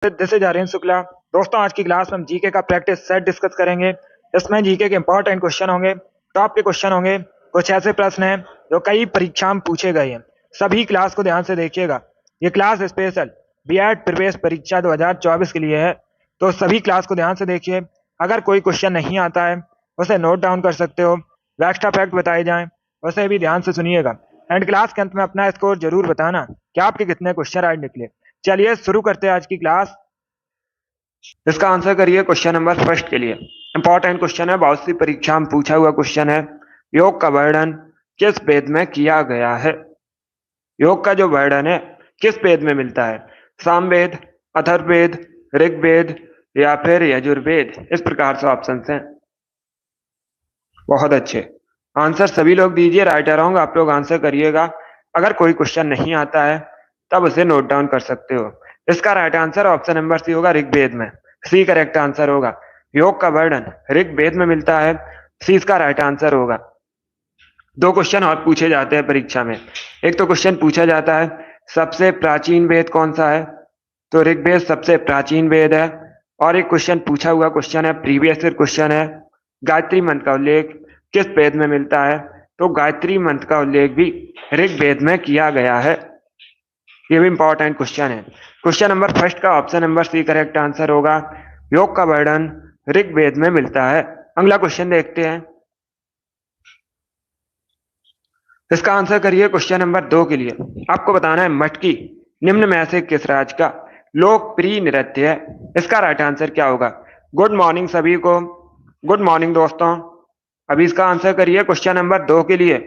This is Aryan Shukla. दोस्तों, आज की क्लास में हम जीके का प्रैक्टिस सेट डिस्कस करेंगे। इसमें जीके के इंपॉर्टेंट क्वेश्चन होंगे, टॉप के क्वेश्चन होंगे। कुछ ऐसे प्रश्न हैं जो कई परीक्षा में पूछे गए हैं। सभी क्लास को ध्यान से देखिएगा। ये क्लास स्पेशल बीएड प्रवेश परीक्षा 2024 के लिए है, तो सभी क्लास को ध्यान से देखिए। अगर कोई क्वेश्चन नहीं आता है उसे नोट डाउन कर सकते हो। एक्स्ट्रा फैक्ट बताए जाएं उसे भी ध्यान से सुनिएगा। एंड क्लास के अंत में अपना स्कोर जरूर बताना कि आपके कितने क्वेश्चन आज निकले। चलिए शुरू करते हैं आज की क्लास। इसका आंसर करिए क्वेश्चन नंबर फर्स्ट के लिए। इंपॉर्टेंट क्वेश्चन है, बहुत सी परीक्षा में पूछा हुआ क्वेश्चन है। योग का वर्णन किस वेद में किया गया है? योग का जो वर्णन है किस वेद में मिलता है? सामवेद, अथर्ववेद, ऋग्वेद या फिर यजुर्वेद? इस प्रकार से ऑप्शन हैं। बहुत अच्छे आंसर सभी लोग दीजिए। राइट या रॉन्ग आप लोग आंसर करिएगा। अगर कोई क्वेश्चन नहीं आता है तब उसे नोट डाउन कर सकते हो। इसका right answer option number C होगा, ऋग्वेद में। सी करेक्ट आंसर होगा। योग का वर्णन ऋग्वेद में मिलता है। सी इसका राइट आंसर होगा। दो क्वेश्चन और पूछे जाते हैं परीक्षा में। एक तो क्वेश्चन पूछा जाता है सबसे प्राचीन वेद कौन सा है, तो ऋग्वेद सबसे प्राचीन वेद है। और एक क्वेश्चन पूछा हुआ क्वेश्चन है, प्रीवियस ईयर क्वेश्चन है, गायत्री मंत्र का उल्लेख किस वेद में मिलता है? तो गायत्री मंत्र का उल्लेख भी ऋग्वेद में किया गया है। ये भी इंपॉर्टेंट क्वेश्चन है। क्वेश्चन नंबर फर्स्ट का option number C correct answer होगा। योग का वर्णन ऋग्वेद में मिलता है। अगला क्वेश्चन देखते हैं। इसका आंसर करिए क्वेश्चन नंबर 2 के लिए। आपको बताना है मटकी निम्न में से किस राज्य का लोकप्रिय नृत्य है? इसका राइट आंसर क्या होगा? गुड मॉर्निंग सभी को। गुड मॉर्निंग दोस्तों। अभी इसका आंसर करिए क्वेश्चन नंबर 2 के लिए।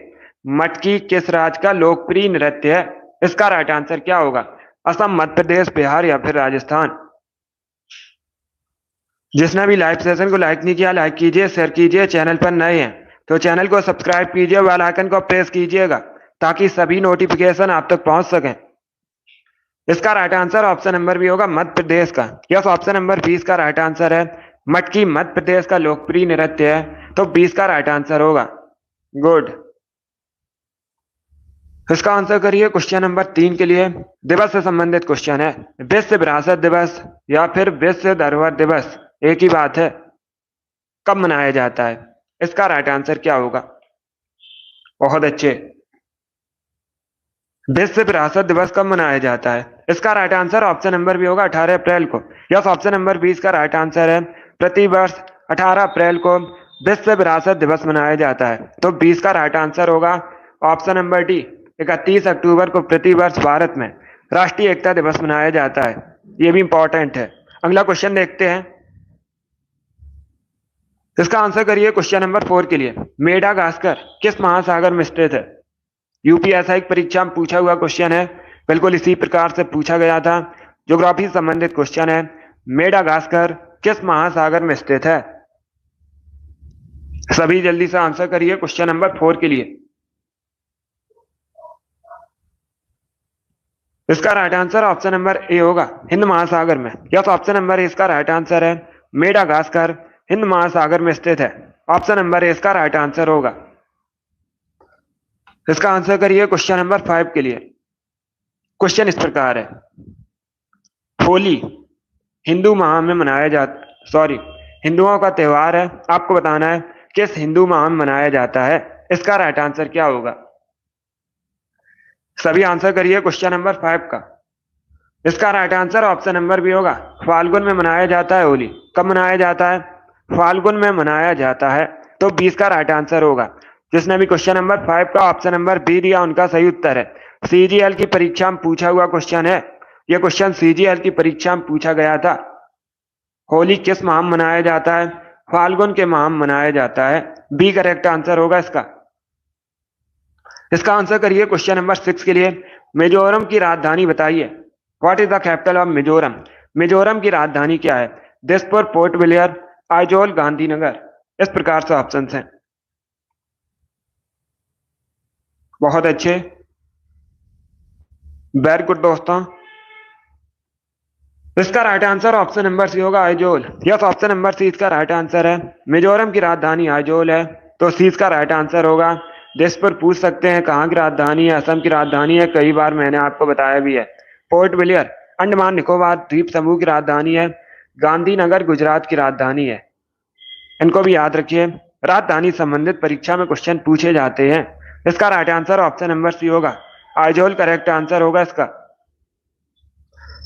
मटकी किस राज्य का लोकप्रिय नृत्य है? इसका राइट आंसर क्या होगा? असम, मध्य प्रदेश, बिहार या फिर राजस्थान? जिसने भी लाइव सेशन को लाइक नहीं किया, लाइक कीजिए, शेयर कीजिए। चैनल पर नए हैं तो चैनल को सब्सक्राइब कीजिए, बेल आइकन को प्रेस कीजिएगा ताकि सभी नोटिफिकेशन आप तक पहुंच सकें। इसका right answer option number B होगा, मध्य प्रदेश का। यस, ऑप्शन नंबर 20 का राइट आंसर है। मटकी मध्य प्रदेश का लोकप्रिय नृत्य है, तो 20 का राइट आंसर होगा। गुड। इसका आंसर करिए क्वेश्चन नंबर 3 के लिए। दिवस से संबंधित क्वेश्चन है। विश्व विरासत दिवस या फिर विश्व धरोहर दिवस एक ही बात है, कब मनाया जाता है? इसका राइट आंसर क्या होगा? बहुत अच्छे। विश्व विरासत दिवस कब मनाया जाता है? इसका right answer option number B होगा, 18 अप्रैल को। यस, ऑप्शन नंबर 20 का राइट आंसर है। प्रतिवर्ष 18 अप्रैल को विश्व विरासत दिवस मनाया जाता है, तो 20 का राइट आंसर होगा ऑप्शन नंबर डी। 31 अक्टूबर को प्रतिवर्ष भारत में राष्ट्रीय एकता दिवस मनाया जाता है। यह भी इंपॉर्टेंट है। अगला क्वेश्चन देखते हैं। इसका आंसर करिए क्वेश्चन नंबर 4 के लिए। मेडागास्कर किस महासागर में स्थित है? यूपीएसआई परीक्षा में पूछा हुआ क्वेश्चन है, बिल्कुल इसी प्रकार से पूछा गया था। ज्योग्राफी संबंधित क्वेश्चन है। मेडागास्कर किस महासागर में स्थित है? सभी जल्दी से आंसर करिए क्वेश्चन नंबर 4 के लिए। इसका right answer option number A होगा, हिंद महासागर में। यस, ऑप्शन नंबर ए इसका राइट आंसर है। मेडागास्कर हिंद महासागर में स्थित है। ऑप्शन नंबर ए इसका राइट आंसर होगा। इसका आंसर करिए क्वेश्चन नंबर 5 के लिए। क्वेश्चन इस प्रकार है, होली हिंदू माह में मनाया जाता हिंदुओं का त्योहार है। आपको बताना है किस हिंदू माह में मनाया जाता है? इसका राइट आंसर क्या होगा? सभी आंसर करिए क्वेश्चन नंबर 5 का। इसका right answer option number B होगा, फाल्गुन में मनाया जाता है होली। कब मनाया जाता है? फाल्गुन में मनाया जाता है, तो 20 का राइट आंसर होगा। जिसने भी क्वेश्चन नंबर 5 का ऑप्शन नंबर बी दिया उनका सही उत्तर है। सीजीएल की परीक्षा में पूछा हुआ क्वेश्चन है। यह क्वेश्चन सीजीएल की परीक्षा में पूछा गया था। होली किस माह में मनाया जाता है? फाल्गुन के माह में मनाया जाता है। बी करेक्ट आंसर होगा इसका। इसका आंसर करिए क्वेश्चन नंबर 6 के लिए। मिजोरम की राजधानी बताइए। What is the capital of Mizoram? Mizoram की राजधानी क्या है? Dispur, port Blair, Aizawl, Gandhinagar? इस प्रकार से ऑप्शन हैं। बहुत अच्छे, वेरी गुड दोस्तों। इसका right answer option number C होगा, Aizawl. Yes, option number C इसका राइट आंसर है। मिजोरम की राजधानी आइजोल है, तो सी इसका राइट आंसर होगा। दिसपुर पूछ सकते हैं कहाँ की राजधानी है? असम की राजधानी है, कई बार मैंने आपको बताया भी है। पोर्ट ब्लेयर अंडमान निकोबार द्वीप समूह की राजधानी है गांधीनगर, गुजरात की राजधानी है। इनको भी याद रखिए। राजधानी संबंधित परीक्षा में क्वेश्चन पूछे जाते हैं। इसका right answer option number C होगा, आइजोल करेक्ट आंसर होगा इसका।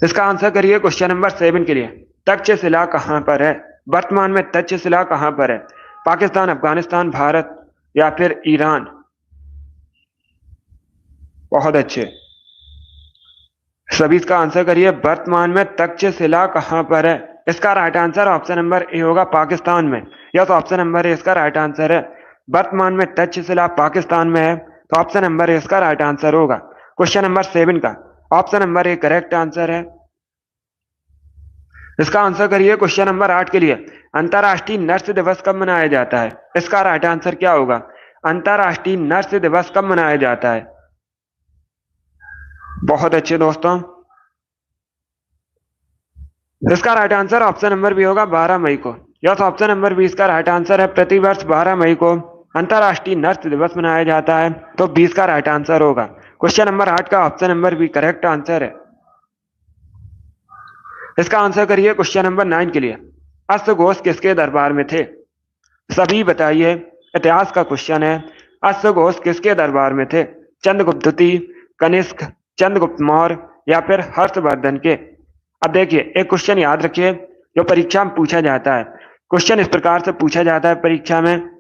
इसका आंसर करिए क्वेश्चन नंबर 7 के लिए। तक्षशिला कहां पर है? वर्तमान में तक्षशिला कहां पर है? पाकिस्तान, अफगानिस्तान, भारत या फिर ईरान? बहुत अच्छे, सभी इसका आंसर करिए। वर्तमान में तक्षशिला कहां पर है? इसका right answer option number A होगा, पाकिस्तान में। यस, ऑप्शन नंबर ए इसका राइट आंसर है। वर्तमान में तक्षशिला पाकिस्तान में है, तो ऑप्शन नंबर ए इसका राइट आंसर होगा। क्वेश्चन नंबर 7 का option number A correct answer है। इसका आंसर करिए क्वेश्चन नंबर 8 के लिए। अंतर्राष्ट्रीय नर्स दिवस कब मनाया जाता है? इसका राइट आंसर क्या होगा? अंतर्राष्ट्रीय नर्स दिवस कब मनाया जाता है? बहुत अच्छे दोस्तों, इसका right answer option number B होगा, 12 मई को। यस, ऑप्शन नंबर बी इसका राइट आंसर है। प्रतिवर्ष 12 मई को अंतर्राष्ट्रीय नर्स दिवस मनाया जाता है, तो 20 का राइट आंसर होगा। क्वेश्चन नंबर 8 का option number B correct answer है। इसका आंसर करिए क्वेश्चन नंबर 9 के लिए। अश्वघोष किसके दरबार में थे? सभी बताइए, इतिहास का क्वेश्चन है। अश्वघोष किसके दरबार में थे? चंद्रगुप्त द्वितीय, कनिष्क, चंद्रगुप्त मौर्य या फिर हर्षवर्धन के? अब देखिए, एक क्वेश्चन याद रखिए जो परीक्षा में पूछा जाता है। क्वेश्चन इस प्रकार से पूछा जाता है परीक्षा में,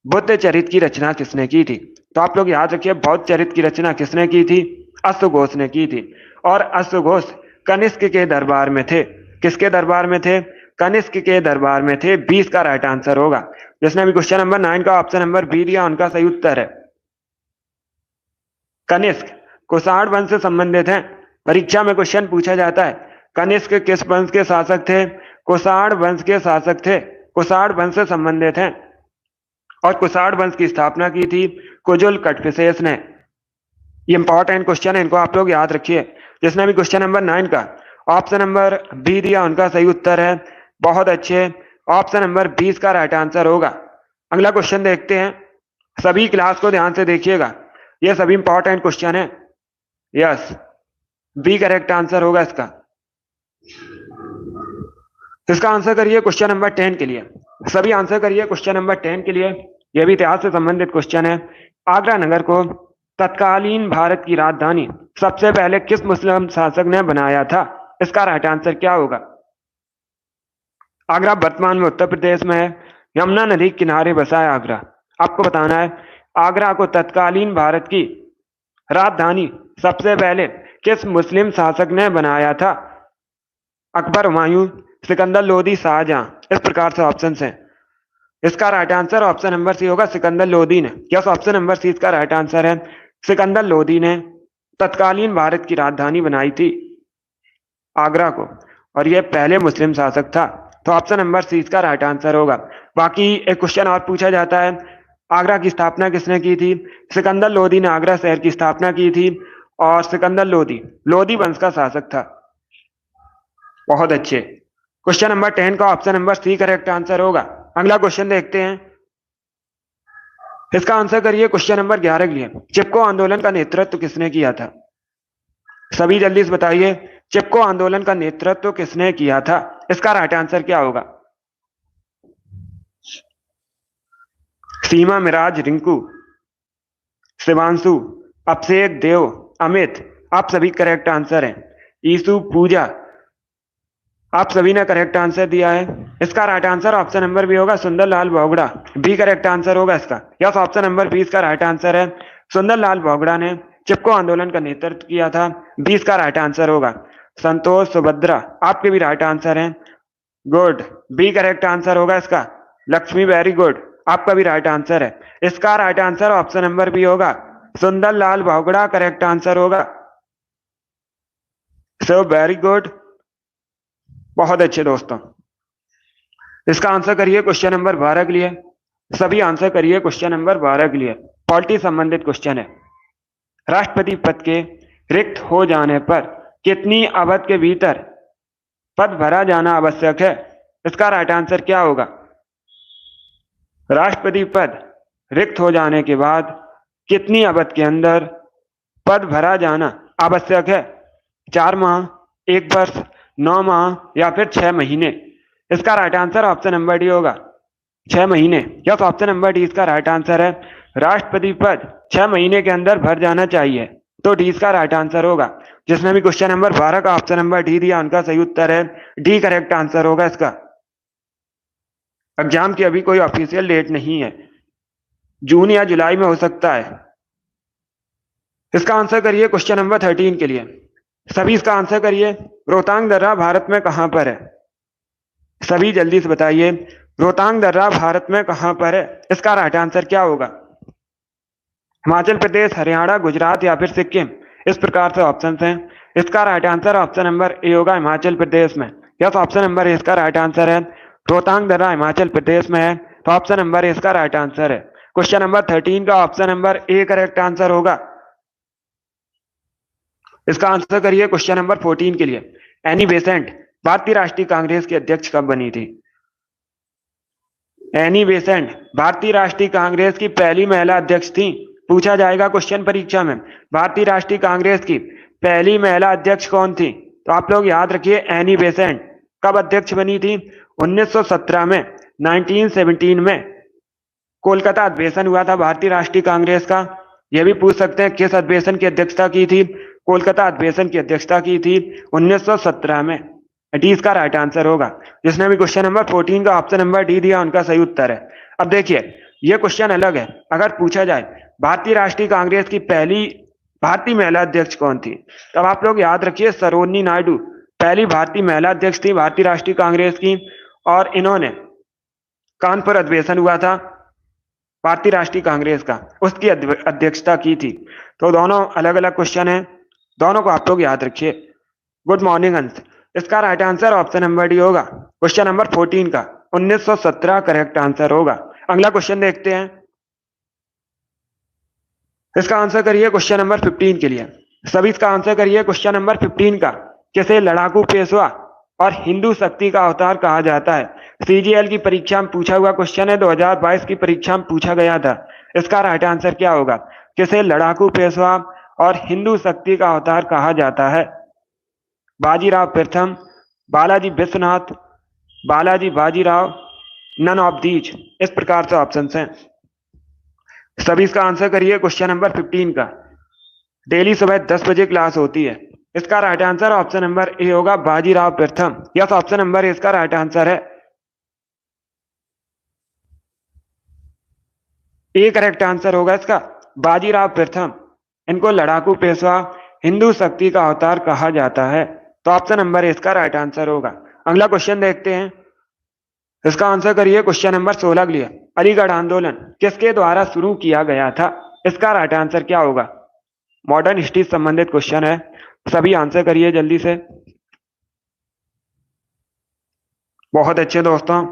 बुद्ध चरित की रचना किसने की थी? तो आप लोग याद रखिए, बौद्ध चरित की रचना किसने की थी? अश्वघोष ने की थी। और अश्वघोष कनिष्क के दरबार में थे। किसके दरबार में थे? कनिष्क के दरबार में थे। 20 का राइट आंसर होगा। जिसने भी क्वेश्चन नंबर 9 का ऑप्शन नंबर बी दिया, उनका सही उत्तर है कनिष्क। कुषाण वंश से संबंधित है। परीक्षा में क्वेश्चन पूछा जाता है, कनिष्क किस वंश के शासक थे? कुषाण वंश के शासक थे। कुषाण वंश से संबंधित हैं। और कुषाण वंश की स्थापना की थी कुजुल कटफिसेस ने। ये इंपॉर्टेंट क्वेश्चन है, इनको आप लोग याद रखिए। जिसने भी क्वेश्चन नंबर 9 का ऑप्शन नंबर बी दिया, उनका सही उत्तर है। बहुत अच्छे, ऑप्शन नंबर 20 का राइट आंसर होगा। अगला क्वेश्चन देखते हैं। सभी क्लास को ध्यान से देखिएगा, ये सभी इंपॉर्टेंट क्वेश्चन है। यस, बी करेक्ट आंसर होगा इसका। इसका आंसर करिए क्वेश्चन नंबर 10 के लिए। सभी आंसर करिए क्वेश्चन नंबर 10 के लिए। यह भी इतिहास से संबंधित क्वेश्चन है। आगरा नगर को तत्कालीन भारत की राजधानी सबसे पहले किस मुस्लिम शासक ने बनाया था? इसका राइट आंसर क्या होगा? आगरा वर्तमान में उत्तर प्रदेश में है। यमुना नदी किनारे बसा है आगरा। आपको बताना है, आगरा को तत्कालीन भारत की राजधानी सबसे पहले किस मुस्लिम शासक ने बनाया था? अकबर, हुमायूं, सिकंदर लोदी, शाहजहां। इस प्रकार से ऑप्शन हैं। इसका right answer option number C होगा, सिकंदर लोदी ने। यस, ऑप्शन नंबर सी इसका राइट आंसर है। सिकंदर लोदी ने तत्कालीन भारत की राजधानी बनाई थी आगरा को, और यह पहले मुस्लिम शासक था। तो ऑप्शन नंबर सी इसका राइट आंसर होगा। बाकी एक क्वेश्चन और पूछा जाता है, आगरा की स्थापना किसने की थी? सिकंदर लोदी ने आगरा शहर की स्थापना की थी, और सिकंदर लोदी लोदी वंश का शासक था। बहुत अच्छे, क्वेश्चन नंबर 10 का option number C correct answer होगा। अगला क्वेश्चन देखते हैं। इसका आंसर करिए क्वेश्चन नंबर 11 के लिए। चिपको आंदोलन का नेतृत्व किसने किया था? सभी जल्दी से बताइए, चिपको आंदोलन का नेतृत्व किसने किया था? इसका राइट आंसर क्या होगा? सीमा, मिराज, रिंकू, शिवांशु, अभिषेक, देव, अमित। आप सभी करेक्ट आंसर हैं। ईसु, पूजा, आप सभी ने करेक्ट आंसर दिया है। इसका right answer option number B होगा, Sundarlal Bogra. B correct answer होगा इसका। यस, ऑप्शन नंबर 20 का राइट आंसर है। सुंदरलाल बोगड़ा ने चिपको आंदोलन का नेतृत्व किया था। 20 का राइट आंसर होगा। संतोष, सुभद्रा, आपके भी राइट आंसर है। गुड, बी करेक्ट आंसर होगा इसका। लक्ष्मी, वेरी गुड, आपका भी राइट आंसर है। इसका right answer option number B होगा, सुंदरलाल बोगड़ा करेक्ट आंसर होगा। सो वेरी गुड, बहुत अच्छे दोस्तों। इसका आंसर करिए क्वेश्चन नंबर 12 के लिए। सभी आंसर करिए क्वेश्चन नंबर 12 के लिए। पॉलिटी संबंधित क्वेश्चन है। राष्ट्रपति पद के रिक्त हो जाने पर कितनी अवधि के भीतर पद भरा जाना आवश्यक है? इसका राइट आंसर क्या होगा? राष्ट्रपति पद रिक्त हो जाने के बाद कितनी अवधि के अंदर पद भरा जाना आवश्यक है? 4 माह, 1 वर्ष, 9 माह या फिर 6 महीने? इसका right answer option number D होगा 6 महीने। यस, ऑप्शन नंबर डी इसका राइट आंसर है। राष्ट्रपति पद 6 महीने के अंदर भर जाना चाहिए, तो डी इसका राइट आंसर होगा। जिसने भी क्वेश्चन नंबर 12 का ऑप्शन नंबर डी दिया उनका सही उत्तर है डी, करेक्ट आंसर होगा इसका। एग्जाम की अभी कोई ऑफिशियल डेट नहीं है, जून या जुलाई में हो सकता है। इसका आंसर करिए क्वेश्चन नंबर 13 के लिए। सभी इसका आंसर करिए। रोहतांग दर्रा भारत में कहां पर है? सभी जल्दी से बताइए, रोहतांग दर्रा भारत में कहां पर है? इसका राइट आंसर क्या होगा? हिमाचल प्रदेश, हरियाणा, गुजरात या फिर सिक्किम? इस प्रकार से ऑप्शन हैं। इसका right answer option number A होगा, हिमाचल प्रदेश में। यस, ऑप्शन नंबर ए इसका राइट आंसर है। रोहतांग दर्रा हिमाचल प्रदेश में है, तो ऑप्शन नंबर ए इसका राइट आंसर है। क्वेश्चन नंबर 13 का option number A correct answer होगा। इसका आंसर करिए क्वेश्चन नंबर 14 के लिए। एनी बेसेंट भारतीय राष्ट्रीय कांग्रेस की अध्यक्ष कब बनी थी? एनी बेसेंट भारतीय राष्ट्रीय कांग्रेस की पहली महिला अध्यक्ष थी। पूछा जाएगा क्वेश्चन परीक्षा में, भारतीय राष्ट्रीय कांग्रेस की पहली महिला अध्यक्ष कौन थी? तो आप लोग याद रखिए, एनी बेसेंट कब अध्यक्ष बनी थी? 1917 में, 1917 में कोलकाता अधिवेशन हुआ था भारतीय राष्ट्रीय कांग्रेस का। यह भी पूछ सकते हैं किस अधिवेशन की अध्यक्षता की थी? कोलकाता अधिवेशन की अध्यक्षता की थी 1917 में। डी इसका राइट आंसर होगा। जिसने भी क्वेश्चन नंबर 14 का ऑप्शन नंबर डी दिया उनका सही उत्तर है। अब देखिए, यह क्वेश्चन अलग है। अगर पूछा जाए भारतीय राष्ट्रीय कांग्रेस की पहली भारतीय महिला अध्यक्ष कौन थी, तब आप लोग याद रखिए सरोजिनी नायडू पहली भारतीय महिला अध्यक्ष थी भारतीय राष्ट्रीय कांग्रेस की, और इन्होंने कानपुर अधिवेशन हुआ था भारतीय राष्ट्रीय कांग्रेस का, उसकी अध्यक्षता की थी। तो दोनों अलग अलग क्वेश्चन हैं, दोनों को आप लोग याद रखिए। गुड मॉर्निंग अंश। इसका right answer option number D होगा। क्वेश्चन नंबर 14 का 1917 करेक्ट आंसर होगा। अगला क्वेश्चन देखते हैं। इसका आंसर करिए क्वेश्चन नंबर 15 के लिए। सभी इसका आंसर करिए क्वेश्चन नंबर 15 का। किसे लड़ाकू पेशवा और हिंदू शक्ति का अवतार कहा जाता है? सीजीएल की परीक्षा में पूछा हुआ क्वेश्चन है, 2022 की परीक्षा में पूछा गया था। इसका राइट आंसर क्या होगा? किसे लड़ाकू पेशवा और हिंदू शक्ति का अवतार कहा जाता है? बाजीराव प्रथम, Balaji Vishwanath, Balaji Bajirao, none of these? इस प्रकार से ऑप्शन हैं। सभी इसका आंसर करिए क्वेश्चन नंबर 15 का। डेली सुबह 10 बजे क्लास होती है। इसका right answer option number A होगा, बाजीराव प्रथम। यस, ऑप्शन नंबर ए इसका राइट आंसर है। ए करेक्ट आंसर होगा इसका, बाजीराव प्रथम। इनको लड़ाकू पेशवा, हिंदू शक्ति का अवतार कहा जाता है, तो ऑप्शन नंबर ए इसका राइट आंसर होगा। अगला क्वेश्चन देखते हैं। इसका आंसर करिए क्वेश्चन नंबर 16 के लिए। अलीगढ़ आंदोलन किसके द्वारा शुरू किया गया था? इसका राइट आंसर क्या होगा? मॉडर्न हिस्ट्री से संबंधित क्वेश्चन है, सभी आंसर करिए जल्दी से। बहुत अच्छे दोस्तों,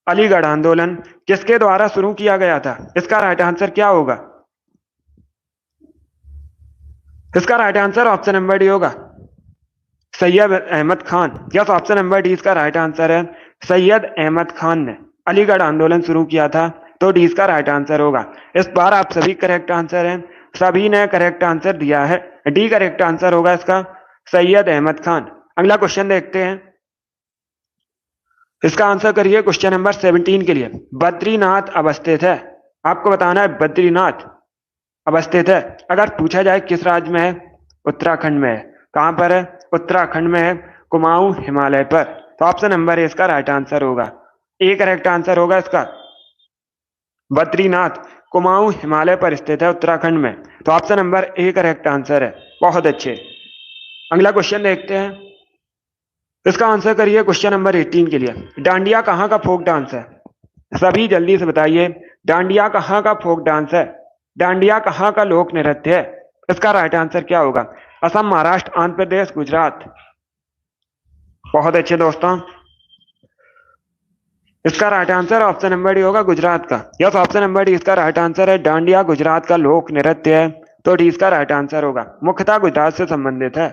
अलीगढ़ आंदोलन किसके द्वारा शुरू किया गया था? इसका राइट आंसर क्या होगा? इसका right answer option number D होगा, Syed Ahmad Khan. Yes, option number D इसका राइट आंसर है। सैयद अहमद खान ने अलीगढ़ आंदोलन शुरू किया था, तो डी इसका राइट आंसर होगा। इस बार आप सभी करेक्ट आंसर हैं, सभी ने करेक्ट आंसर दिया है। डी करेक्ट आंसर होगा इसका, सैयद अहमद खान। अगला क्वेश्चन देखते हैं। इसका आंसर करिए क्वेश्चन नंबर 17 के लिए। बद्रीनाथ अवस्थित है, आपको बताना है बद्रीनाथ अवस्थित है। अगर पूछा जाए किस राज्य में है? उत्तराखंड में है। कहां पर है? उत्तराखंड में है, कुमाऊं हिमालय पर। तो ऑप्शन नंबर ए इसका राइट आंसर होगा। ए करेक्ट आंसर होगा इसका, बद्रीनाथ कुमाऊं हिमालय पर स्थित है उत्तराखंड में, तो option number A correct answer है। बहुत अच्छे। अगला क्वेश्चन देखते हैं। इसका आंसर करिए क्वेश्चन नंबर 18 के लिए। डांडिया कहां का फोक डांस है? सभी जल्दी से बताइए, डांडिया कहां का फोक डांस है? डांडिया कहां का लोक नृत्य है? इसका राइट आंसर क्या होगा? असम, महाराष्ट्र, आंध्र प्रदेश, गुजरात? बहुत अच्छे दोस्तों, इसका right answer option number D होगा, गुजरात का। यस, ऑप्शन नंबर डी इसका राइट आंसर है। डांडिया गुजरात का लोक नृत्य है, तो डी इसका राइट आंसर होगा। मुख्यतः गुजरात से संबंधित है।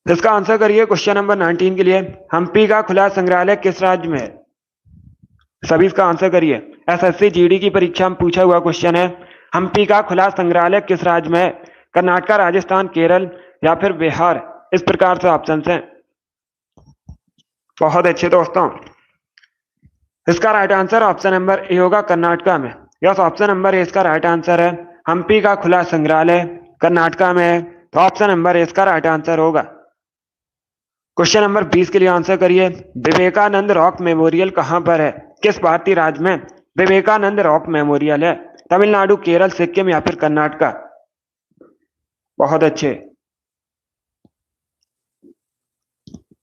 इसका आंसर करिए क्वेश्चन नंबर 19 के लिए। हम्पी का खुला संग्रहालय किस राज्य में है? सभी इसका आंसर करिए। एसएससी जीडी की परीक्षा में पूछा हुआ क्वेश्चन है। हम्पी का खुला संग्रहालय किस राज्य में है? कर्नाटक, राजस्थान, केरल या फिर बिहार? इस प्रकार से ऑप्शन है। बहुत अच्छे दोस्तों, इसका right answer option number A होगा, कर्नाटका में। यस, ऑप्शन नंबर ए इसका राइट आंसर है। हम्पी का खुला संग्रहालय कर्नाटका में है, तो ऑप्शन नंबर ए इसका राइट आंसर होगा। क्वेश्चन नंबर 20 के लिए आंसर करिए। विवेकानंद रॉक मेमोरियल कहां पर है? किस भारतीय राज्य में विवेकानंद रॉक मेमोरियल है? तमिलनाडु, केरल, सिक्किम या फिर कर्नाटका? बहुत अच्छे,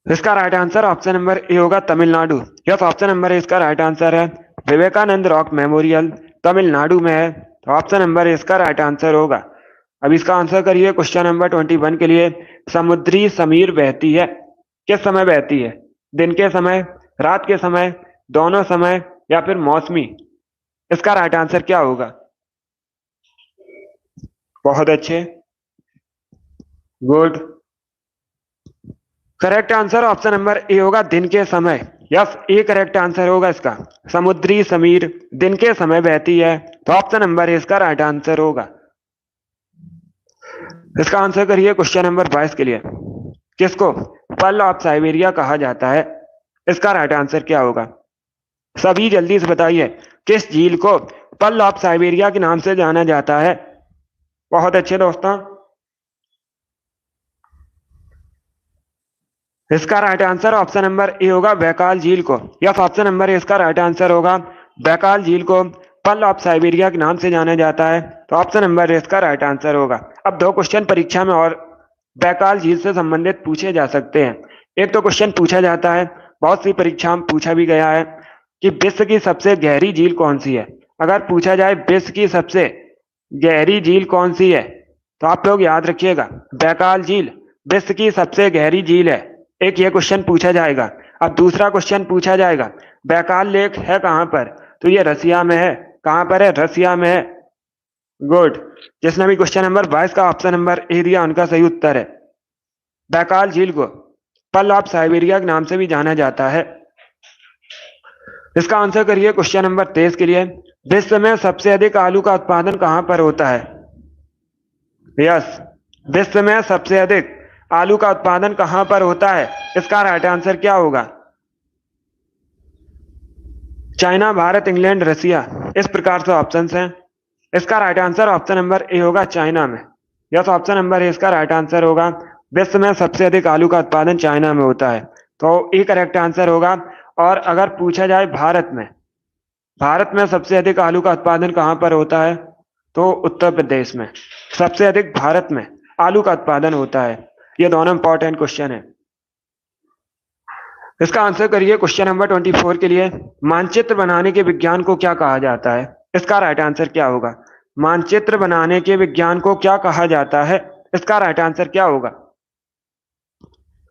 इसका right answer option number A होगा, Tamil Nadu. Yes, option number A इसका राइट आंसर है। विवेकानंद रॉक मेमोरियल तमिलनाडु में है, तो ऑप्शन नंबर ए इसका राइट आंसर होगा। अब इसका आंसर करिए क्वेश्चन नंबर 21 के लिए। समुद्री समीर बहती है, किस समय बहती है? दिन के समय, रात के समय, दोनों समय या फिर मौसमी? इसका राइट आंसर क्या होगा? बहुत अच्छे, good. Correct answer option number A होगा, दिन के समय। यस, ए करेक्ट आंसर होगा इसका। समुद्री समीर दिन के समय बहती है, तो ऑप्शन नंबर ए इसका राइट आंसर होगा। इसका आंसर करिए क्वेश्चन नंबर 22 के लिए। किसको पर्ल ऑफ साइबेरिया कहा जाता है? इसका राइट आंसर क्या होगा? सभी जल्दी से बताइए, किस झील को पर्ल ऑफ साइबेरिया के नाम से जाना जाता है? बहुत अच्छे दोस्तों, इसका right answer option number A होगा, बैकाल झील को। यस, ऑप्शन नंबर ए इसका राइट आंसर होगा। बैकाल झील को पर्ल ऑफ साइबेरिया के नाम से जाना जाता है, तो ऑप्शन नंबर ए इसका राइट आंसर होगा। अब दो क्वेश्चन परीक्षा में और बैकाल झील से संबंधित पूछे जा सकते हैं। एक तो क्वेश्चन पूछा जाता है, बहुत सी परीक्षा में पूछा भी गया है, कि विश्व की सबसे गहरी झील कौन सी है? अगर पूछा जाए विश्व की सबसे गहरी झील कौन सी है, तो आप लोग याद रखिएगा, बैकाल झील विश्व की सबसे गहरी झील है। एक ये क्वेश्चन पूछा जाएगा। अब दूसरा क्वेश्चन पूछा जाएगा, बैकाल लेक है कहां पर? तो ये रसिया में है। कहां पर है? रसिया में है। गुड, जिसने भी क्वेश्चन नंबर 22 का ऑप्शन नंबर ए दिया, उनका सही उत्तर है। बैकाल झील को पर्ल ऑफ साइबेरिया के नाम से भी जाना जाता है। इसका आंसर करिए क्वेश्चन नंबर 23 के लिए। विश्व में सबसे अधिक आलू का उत्पादन कहां पर होता है? यस, विश्व में सबसे अधिक आलू का उत्पादन कहां पर होता है? इसका राइट आंसर क्या होगा? चाइना, भारत, इंग्लैंड, रसिया, इस प्रकार से ऑप्शन हैं। इसका right answer option number A होगा, चाइना में। यस, ऑप्शन नंबर ए इसका राइट आंसर होगा। विश्व में सबसे अधिक आलू का उत्पादन चाइना में होता है, तो ए करेक्ट आंसर होगा। और अगर पूछा जाए भारत में सबसे अधिक आलू का उत्पादन कहां पर होता है, तो उत्तर प्रदेश में सबसे अधिक भारत में आलू का उत्पादन होता है। ये दोनों इंपॉर्टेंट क्वेश्चन है। इसका आंसर करिए क्वेश्चन नंबर 24 के लिए। मानचित्र बनाने के विज्ञान को क्या कहा जाता है? इसका राइट आंसर क्या होगा? मानचित्र बनाने के विज्ञान को क्या कहा जाता है? इसका राइट आंसर क्या होगा?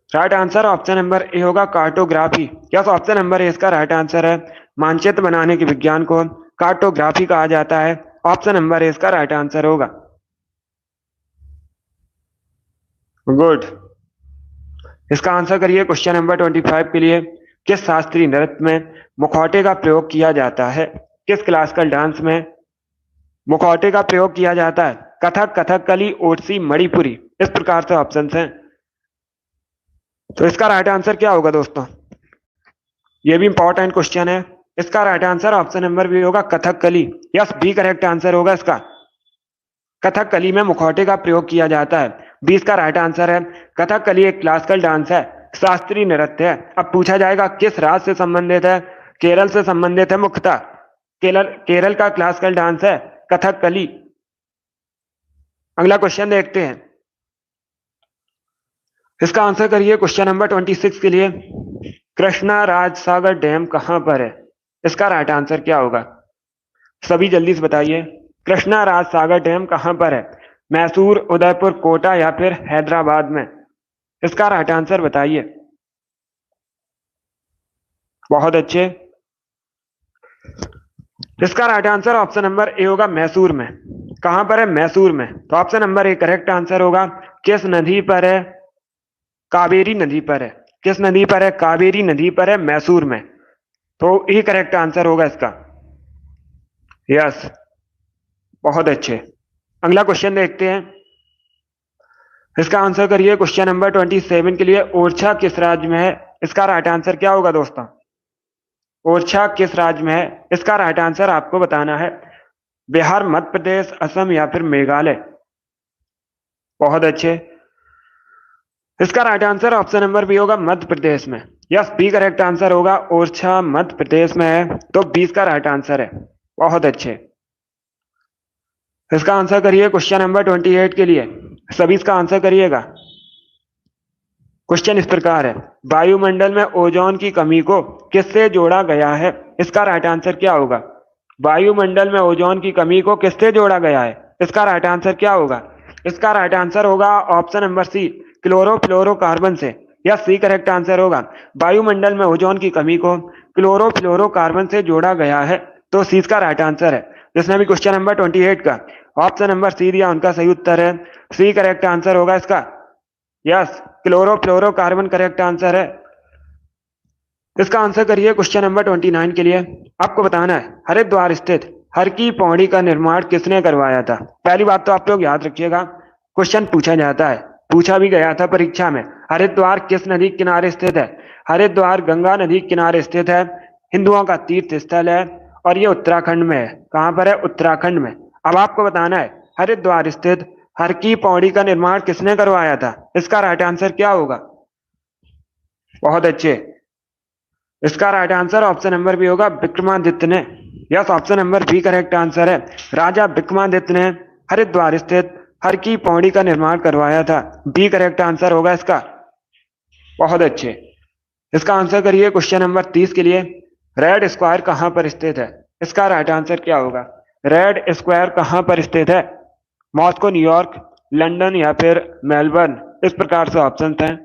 Right answer option number A होगा, cartography. Yes, option number A इसका राइट आंसर है। मानचित्र बनाने के विज्ञान को कार्टोग्राफी कहा जाता है। ऑप्शन नंबर ए इसका राइट आंसर होगा। गुड, इसका आंसर करिए क्वेश्चन नंबर 25 के लिए। किस शास्त्रीय नृत्य में मुखौटे का प्रयोग किया जाता है? किस क्लासिकल डांस में मुखौटे का प्रयोग किया जाता है? कथक, कथकली, ओडिसी, मणिपुरी, इस प्रकार से ऑप्शन हैं। तो इसका राइट आंसर क्या होगा दोस्तों? ये भी इंपॉर्टेंट क्वेश्चन है। इसका right answer option number B होगा, Kathakali. Yes, B correct answer होगा इसका। कथकली में मुखौटे का प्रयोग किया जाता है, 20 का राइट आंसर है। कथकली एक क्लासिकल डांस है, शास्त्रीय नृत्य है। अब पूछा जाएगा किस राज्य से संबंधित है? केरल से संबंधित है मुख्यतः। केरल का क्लासिकल डांस है कथकली। अगला क्वेश्चन देखते हैं। इसका आंसर करिए क्वेश्चन नंबर 26 के लिए। कृष्णा राज सागर डैम कहां पर है? इसका राइट आंसर क्या होगा? सभी जल्दी से बताइए, कृष्णा राज सागर डैम कहां पर है? मैसूर, उदयपुर, कोटा या फिर हैदराबाद में? इसका राइट आंसर बताइए। बहुत अच्छे, इसका right answer option number A होगा, मैसूर में। कहां पर है? मैसूर में। तो option number A correct answer होगा। किस नदी पर है? कावेरी नदी पर है। किस नदी पर है? कावेरी नदी पर है, मैसूर में। तो ए करेक्ट आंसर होगा इसका। यस, बहुत अच्छे। अगला क्वेश्चन देखते हैं। इसका आंसर करिए क्वेश्चन नंबर 27 के लिए। ओरछा किस राज्य में है? इसका राइट आंसर क्या होगा दोस्तों? ओरछा किस राज्य में है? इसका राइट आंसर आपको बताना है। बिहार, मध्य प्रदेश, असम या फिर मेघालय। बहुत अच्छे। इसका right answer option number B होगा, मध्य प्रदेश में। यस, बी करेक्ट आंसर होगा। ओरछा मध्य प्रदेश में है, तो 20 का राइट आंसर है। बहुत अच्छे। इसका आंसर करिए क्वेश्चन नंबर 28 के लिए। सभी इसका आंसर करिएगा। क्वेश्चन इस प्रकार है, वायुमंडल में ओजोन की कमी को किससे जोड़ा गया है? इसका राइट आंसर क्या होगा? वायुमंडल में ओजोन की कमी को किससे जोड़ा गया है? इसका राइट आंसर क्या होगा? इसका राइट आंसर होगा ऑप्शन नंबर सी, क्लोरोफ्लोरोकार्बन से। यह सी करेक्ट आंसर होगा। वायुमंडल में ओजोन की कमी को क्लोरोफ्लोरोकार्बन से जोड़ा गया है, तो सी इसका राइट आंसर है। जिसने भी क्वेश्चन नंबर 28 का ऑप्शन नंबर सी दिया, उनका सही उत्तर है। सी करेक्ट आंसर होगा इसका। यस, क्लोरोफ्लोरोकार्बन करेक्ट आंसर है। इसका आंसर करिए क्वेश्चन नंबर 29 के लिए। आपको बताना है, हरिद्वार स्थित हर की पौड़ी का निर्माण किसने करवाया था? पहली बात तो आप लोग याद रखिएगा, क्वेश्चन पूछा जाता है, पूछा भी गया था परीक्षा में। हरिद्वार किस नदी के किनारे स्थित है? हरिद्वार गंगा नदी के किनारे स्थित है, हिंदुओं का तीर्थ स्थल है, और ये उत्तराखंड में है। कहां पर है? उत्तराखंड में। अब आपको बताना है, हरिद्वार स्थित हर की पौड़ी का निर्माण किसने करवाया था? इसका राइट आंसर क्या होगा? बहुत अच्छे। इसका right answer option number B होगा, विक्रमादित्य ने। Yes, option number B correct answer है। राजा विक्रमादित्य ने हरिद्वार स्थित हर की पौड़ी का निर्माण करवाया था। बी करेक्ट आंसर होगा इसका। बहुत अच्छे। इसका आंसर करिए क्वेश्चन नंबर 30 के लिए। रेड स्क्वायर कहां पर स्थित है? इसका राइट आंसर क्या होगा? रेड स्क्वायर कहां पर स्थित है? मॉस्को, न्यूयॉर्क, लंदन या फिर मेलबर्न। इस प्रकार से ऑप्शन हैं।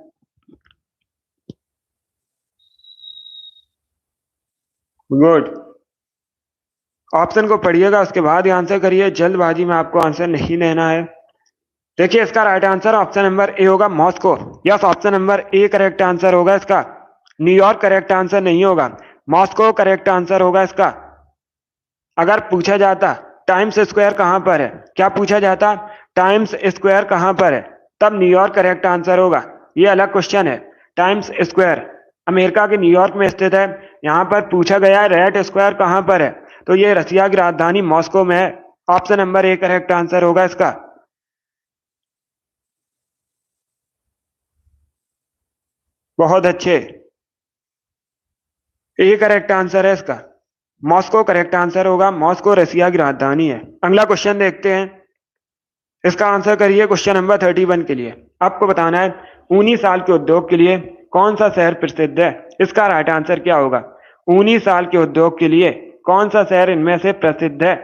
गुड। ऑप्शन को पढ़िएगा, उसके बाद ही आंसर करिए। जल्दबाजी में आपको आंसर नहीं लेना है। देखिए, इसका right answer option number A होगा, Moscow. Yes, option number A correct answer होगा इसका। न्यूयॉर्क करेक्ट आंसर नहीं होगा, मॉस्को करेक्ट आंसर होगा इसका। अगर पूछा जाता टाइम्स स्क्वायर कहां पर है, क्या पूछा जाता? टाइम्स स्क्वायर कहां पर है, तब न्यूयॉर्क करेक्ट आंसर होगा। ये अलग क्वेश्चन है। टाइम्स स्क्वायर अमेरिका के न्यूयॉर्क में स्थित है। यहां पर पूछा गया है रेड स्क्वायर कहां पर है, तो ये रसिया की राजधानी मॉस्को में है। Option number A correct answer होगा इसका। बहुत अच्छे। ए करेक्ट आंसर है इसका। मॉस्को करेक्ट आंसर होगा। मॉस्को रसिया की राजधानी है। अगला क्वेश्चन देखते हैं। इसका आंसर करिए क्वेश्चन नंबर 31 के लिए। आपको बताना है, ऊनी साल के उद्योग के लिए कौन सा शहर प्रसिद्ध है? इसका राइट आंसर क्या होगा? ऊनी साल के उद्योग के लिए कौन सा शहर इनमें से प्रसिद्ध है?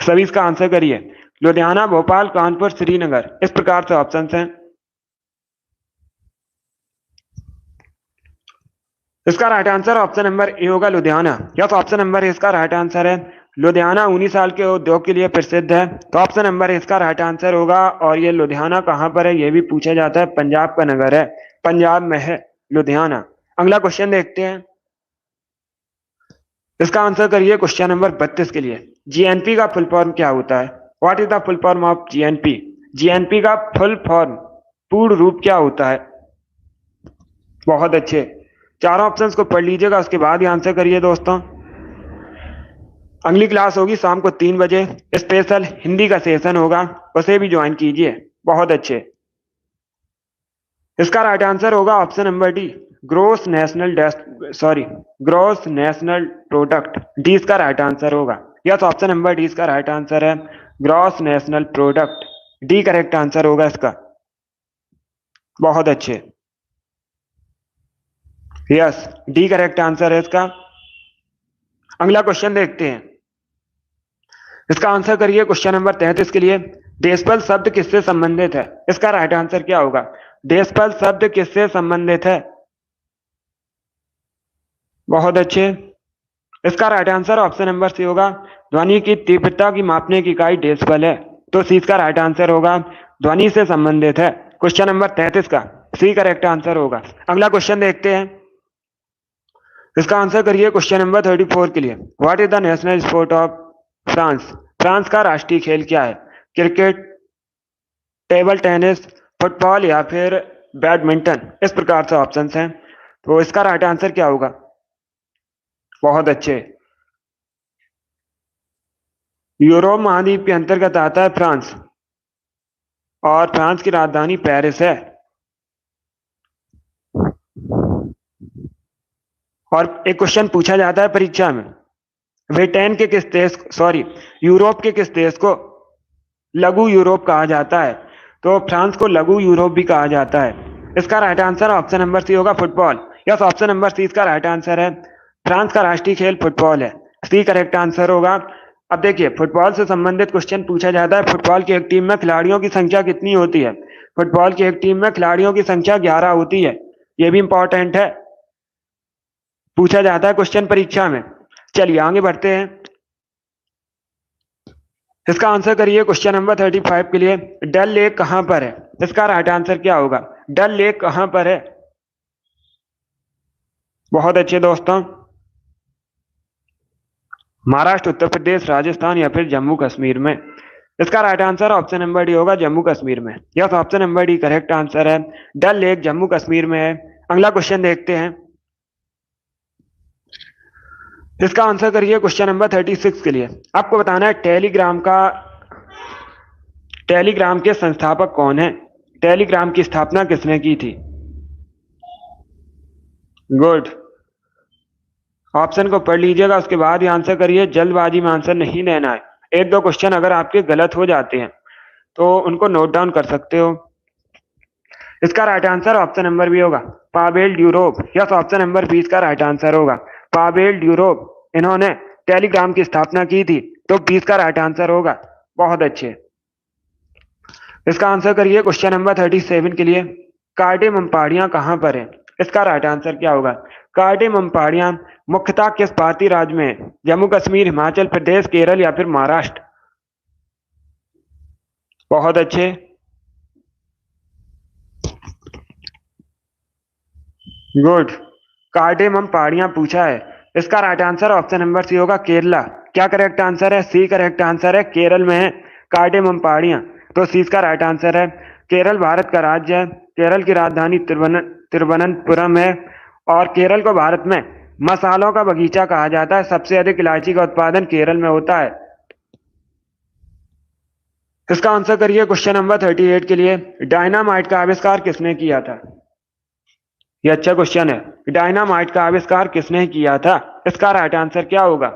सभी इसका आंसर करिए। लुधियाना, भोपाल, कानपुर, श्रीनगर। इस प्रकार से ऑप्शन हैं। इसका right answer option number A होगा, Ludhiana. Yes, option number A इसका राइट आंसर है। लुधियाना 19 साल के उद्योग के लिए प्रसिद्ध है, तो ऑप्शन नंबर ए इसका राइट आंसर होगा। और ये लुधियाना कहां पर है, ये भी पूछा जाता है। पंजाब का नगर है, पंजाब में है लुधियाना। अगला क्वेश्चन देखते हैं। इसका आंसर करिए क्वेश्चन नंबर 32 के लिए। जीएनपी का फुल फॉर्म क्या होता है? What is the full form of GNP? GNP का फुल फॉर्म, पूर्ण रूप क्या होता है? बहुत अच्छे। चारों ऑप्शंस को पढ़ लीजिएगा, उसके बाद ही आंसर करिए दोस्तों। अगली क्लास होगी शाम को 3 बजे। स्पेशल हिंदी का सेशन होगा, उसे भी ज्वाइन कीजिए। बहुत अच्छे। इसका राइट आंसर होगा option number D, gross national gross national product. D इसका राइट आंसर होगा। यस, ऑप्शन नंबर डी इसका राइट आंसर है, gross national product. D correct answer होगा इसका। बहुत अच्छे। यस, डी करेक्ट आंसर है इसका। अगला क्वेश्चन देखते हैं। इसका आंसर करिए क्वेश्चन नंबर 33 के लिए। देशपाल शब्द किससे संबंधित है? इसका राइट आंसर क्या होगा? देशपाल शब्द किससे संबंधित है? बहुत अच्छे। इसका right answer option number C होगा, ध्वनि की तीव्रता की मापने की इकाई डेसिबल है, तो सी इसका राइट आंसर होगा। ध्वनि से संबंधित है। क्वेश्चन नंबर 33 का सी करेक्ट आंसर होगा। अगला क्वेश्चन देखते हैं। इसका आंसर करिए क्वेश्चन नंबर 34 के लिए। What is the national sport of France? France का राष्ट्रीय खेल क्या है? क्रिकेट, टेबल टेनिस, फुटबॉल या फिर बैडमिंटन। इस प्रकार से ऑप्शंस हैं। तो इसका राइट आंसर क्या होगा? बहुत अच्छे। यूरोप महाद्वीप के अंतर्गत आता है फ्रांस, और फ्रांस की राजधानी पेरिस है। और एक क्वेश्चन पूछा जाता है परीक्षा में, ब्रिटेन के किस देश, सॉरी, यूरोप के किस देश को लघु यूरोप कहा जाता है? तो फ्रांस को लघु यूरोप भी कहा जाता है। इसका right answer option number C होगा, football. Yes, option number C इसका राइट आंसर है। फ्रांस का राष्ट्रीय खेल फुटबॉल है, सी करेक्ट आंसर होगा। अब देखिए, फुटबॉल से संबंधित क्वेश्चन पूछा जाता है, फुटबॉल की एक टीम में खिलाड़ियों की संख्या कितनी होती है? फुटबॉल की एक टीम में खिलाड़ियों की संख्या 11 होती है। यह भी इंपॉर्टेंट है, पूछा जाता है क्वेश्चन परीक्षा में। चलिए आगे बढ़ते हैं। इसका आंसर करिए क्वेश्चन नंबर 35 के लिए, डल लेक कहां पर है? इसका राइट आंसर क्या होगा? डल लेक कहां पर है? बहुत अच्छे दोस्तों, महाराष्ट्र, उत्तर प्रदेश, राजस्थान या फिर जम्मू कश्मीर में? इसका right answer option number D होगा, जम्मू कश्मीर में। Yes, option number D correct answer है। डल लेक जम्मू कश्मीर में है। अगला क्वेश्चन देखते हैं। इसका आंसर करिए क्वेश्चन नंबर 36 के लिए। आपको बताना है टेलीग्राम के संस्थापक कौन है? टेलीग्राम की स्थापना किसने की थी? गुड। ऑप्शन को पढ़ लीजिएगा, उसके बाद ही आंसर करिए, जल्दबाजी में आंसर नहीं देना है। एक दो क्वेश्चन अगर आपके गलत हो जाते हैं तो उनको नोट डाउन कर सकते हो। इसका right answer option number B होगा, Pavel Durov. Yes, option number B इसका राइट आंसर होगा, पावेल ड्यूरोव। इन्होंने टेलीग्राम की स्थापना की थी, तो 20 का राइट आंसर होगा। बहुत अच्छे। इसका आंसर करिए क्वेश्चन नंबर 37 के लिए, कार्डेमम पहाड़ियां कहां पर है? इसका राइट आंसर क्या होगा? कार्डेमम पहाड़ियां मुख्यतः किस भारतीय राज्य में है? जम्मू कश्मीर, हिमाचल प्रदेश, केरल या फिर महाराष्ट्र? बहुत अच्छे। गुड। कार्डेमम पहाड़ियां पूछा है, इसका right answer option number C होगा, केरला। क्या करेक्ट आंसर है? सी करेक्ट आंसर है, केरल में है कार्डेमम पहाड़ियां। तो सी इसका राइट आंसर है। केरल भारत का राज्य है, केरल की राजधानी तिरुवनंतपुरम है, और केरल को भारत में मसालों का बगीचा कहा जाता है। सबसे अधिक इलायची का उत्पादन केरल में होता है। इसका आंसर करिए क्वेश्चन नंबर 38 के लिए, डायनामाइट का आविष्कार किसने किया था? ये अच्छा क्वेश्चन है, डायनामाइट का आविष्कार किसने किया था? इसका राइट आंसर क्या होगा?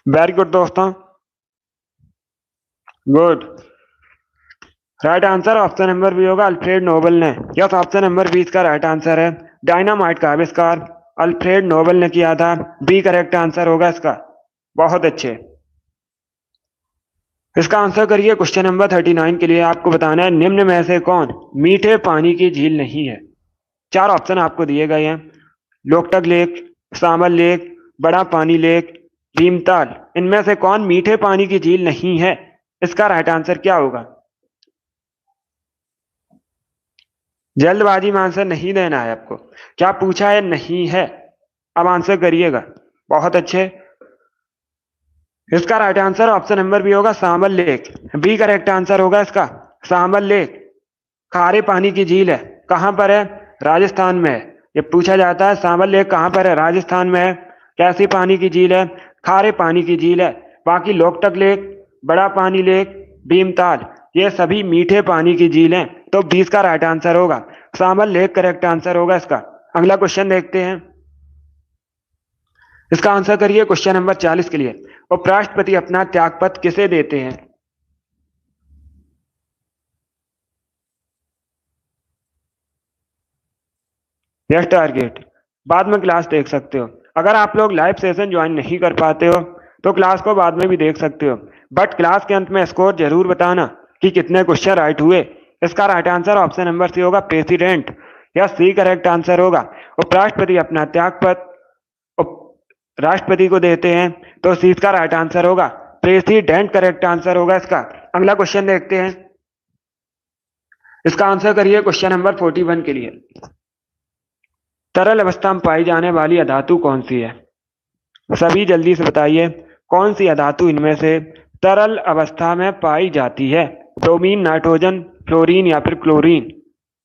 वेरी गुड दोस्तों, good. Right answer option number B होगा, अल्फ्रेड नोबल ने। यस, ऑप्शन नंबर बी इसका राइट आंसर है। डायनामाइट का आविष्कार अल्फ्रेड नोबल ने किया था। बी करेक्ट आंसर होगा इसका। बहुत अच्छे। इसका आंसर करिए क्वेश्चन नंबर 39 के लिए। आपको बताना है, निम्न में से कौन मीठे पानी की झील नहीं है? चार ऑप्शन आपको दिए गए हैं, लोकटक लेक, सामल लेक, बड़ा पानी लेक, भीमताल। इनमें से कौन मीठे पानी की झील नहीं है? इसका राइट आंसर क्या होगा? जल्दबाजी में आंसर नहीं देना है आपको, क्या पूछा है? नहीं है। अब आंसर करिएगा। बहुत अच्छे। इसका right answer option number B होगा, Samal lake. B correct answer होगा इसका, सामल लेक। खारे पानी की झील है, कहां पर है? राजस्थान में है। ये पूछा जाता है, सामल लेक कहां पर है? राजस्थान में है। कैसी पानी की झील है? खारे पानी की झील है। बाकी लोकटक लेक, बड़ा पानी लेक, भीमताल, ये सभी मीठे पानी की झील हैं। तो 20 का राइट आंसर होगा, सामल लेक करेक्ट आंसर होगा इसका। अगला क्वेश्चन देखते हैं। इसका आंसर करिए क्वेश्चन नंबर 40 के लिए। उपराष्ट्रपति अपना त्यागपत्र किसे देते हैं? यस टारगेट, बाद में क्लास देख सकते हो। अगर आप लोग लाइव सेशन ज्वाइन नहीं कर पाते हो तो क्लास को बाद में भी देख सकते हो, बट क्लास के अंत में स्कोर जरूर बताना कि कितने क्वेश्चन राइट हुए। इसका right answer option number C होगा, प्रेसिडेंट। या सी करेक्ट आंसर होगा। उपराष्ट्रपति अपना त्यागपत्र राष्ट्रपति को देते हैं, तो सी इसका राइट आंसर होगा, प्रेसिडेंट करेक्ट आंसर होगा इसका। अगला क्वेश्चन देखते हैं। इसका आंसर करिए क्वेश्चन नंबर 41 के लिए। तरल अवस्था में पाई जाने वाली अधातु कौन सी है? सभी जल्दी से बताइए, कौन सी अधातु इनमें से तरल अवस्था में पाई जाती है? ब्रोमीन, नाइट्रोजन, फ्लोरीन या फिर क्लोरीन।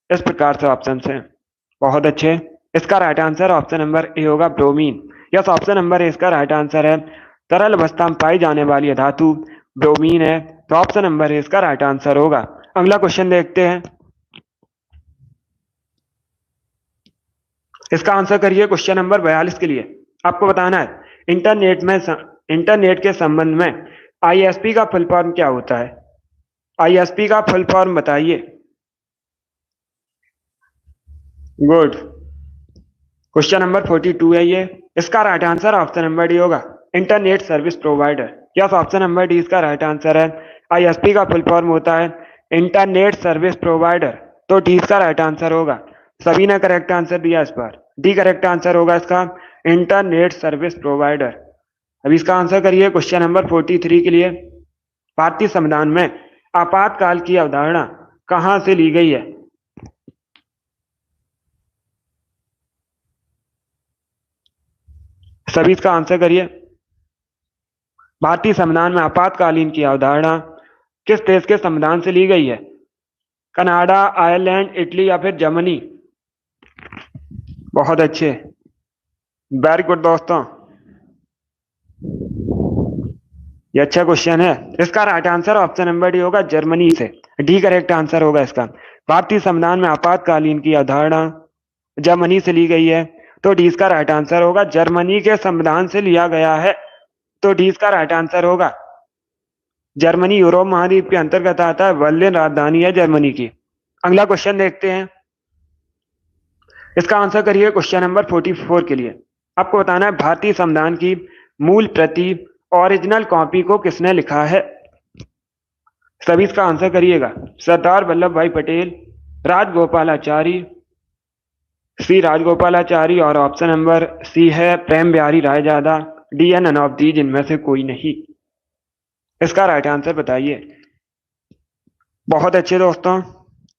इस प्रकार से ऑप्शन है। बहुत अच्छे। इसका right answer option number A होगा, bromine. Yes, option number A इसका राइट आंसर है। तरल अवस्था में पाई जाने वाली धातु ब्रोमीन है, तो ऑप्शन नंबर ए इसका राइट आंसर होगा। अगला क्वेश्चन देखते हैं। इसका आंसर करिए क्वेश्चन नंबर 42 के लिए। आपको बताना है इंटरनेट के संबंध में आईएसपी का फुल फॉर्म क्या होता है? आईएसपी का फुल फॉर्म बताइए। गुड। क्वेश्चन नंबर 42 है ये। इसका right answer option number D होगा, internet service provider. Yes, option number D इसका राइट आंसर है। आईएसपी का फुल फॉर्म होता है इंटरनेट सर्विस प्रोवाइडर, तो डी इसका राइट आंसर होगा। सभी ने करेक्ट आंसर दिया इस पर। डी करेक्ट आंसर होगा इसका, इंटरनेट सर्विस प्रोवाइडर। अब इसका आंसर करिए क्वेश्चन नंबर 43 के लिए। भारतीय संविधान में आपातकाल की अवधारणा कहां से ली गई है? सभी इसका आंसर करिए। भारतीय संविधान में आपातकालीन की अवधारणा किस देश के संविधान से ली गई है? कनाडा, आयरलैंड, इटली या फिर जर्मनी? बहुत अच्छे, वेरी गुड दोस्तों, ये अच्छा क्वेश्चन है। इसका right answer option number D होगा, जर्मनी से। डी करेक्ट आंसर होगा इसका। भारतीय संविधान में आपातकालीन की अवधारणा जर्मनी से ली गई है, तो डी इसका राइट आंसर होगा। जर्मनी के संविधान से लिया गया है, तो डी इसका राइट आंसर होगा। जर्मनी यूरोप महाद्वीप के अंतर्गत आता है, बर्लिन राजधानी है जर्मनी की। अगला क्वेश्चन देखते हैं। इसका आंसर करिए क्वेश्चन नंबर 44 के लिए। आपको बताना है भारतीय संविधान की मूल प्रति ओरिजिनल कॉपी को किसने लिखा है? सभी इसका आंसर करिएगा। सरदार वल्लभ भाई पटेल, राजगोपालाचारी, सी राजगोपालाचारी, और ऑप्शन नंबर सी है Prem Bihari Raizada, D and none of these, इनमें से कोई नहीं। इसका राइट आंसर बताइए। बहुत अच्छे दोस्तों,